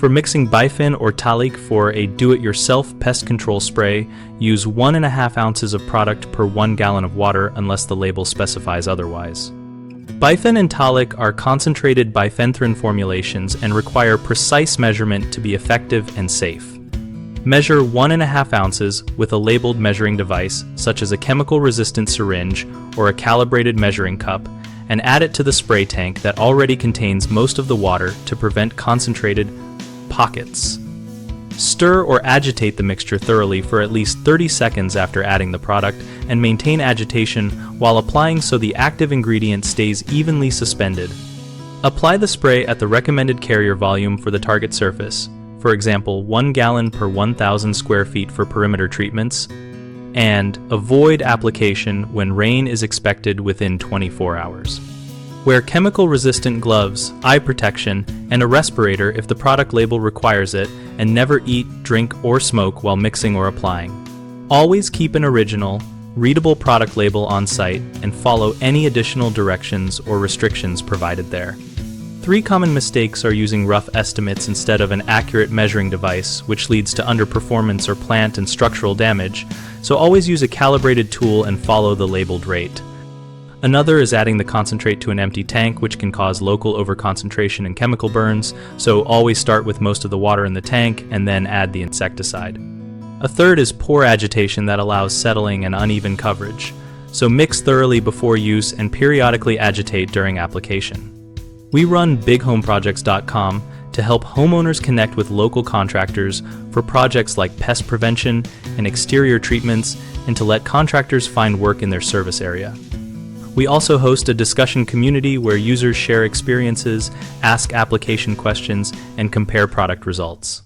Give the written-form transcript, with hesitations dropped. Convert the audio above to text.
For mixing Bifen or Talik for a do-it-yourself pest control spray, use 1.5 ounces of product per 1 gallon of water unless the label specifies otherwise. Bifen and Talik are concentrated bifenthrin formulations and require precise measurement to be effective and safe. Measure 1.5 ounces with a labeled measuring device, such as a chemical-resistant syringe or a calibrated measuring cup, and add it to the spray tank that already contains most of the water to prevent concentrated pockets. Stir or agitate the mixture thoroughly for at least 30 seconds after adding the product and maintain agitation while applying so the active ingredient stays evenly suspended. Apply the spray at the recommended carrier volume for the target surface, for example 1 gallon per 1,000 square feet for perimeter treatments, and avoid application when rain is expected within 24 hours. Wear chemical-resistant gloves, eye protection, and a respirator if the product label requires it, and never eat, drink, or smoke while mixing or applying. Always keep an original, readable product label on site and follow any additional directions or restrictions provided there. 3 common mistakes are using rough estimates instead of an accurate measuring device, which leads to underperformance or plant and structural damage, so always use a calibrated tool and follow the labeled rate. Another is adding the concentrate to an empty tank, which can cause local overconcentration and chemical burns, so always start with most of the water in the tank and then add the insecticide. A third is poor agitation that allows settling and uneven coverage, so mix thoroughly before use and periodically agitate during application. We run bighomeprojects.com to help homeowners connect with local contractors for projects like pest prevention and exterior treatments, and to let contractors find work in their service area. We also host a discussion community where users share experiences, ask application questions, and compare product results.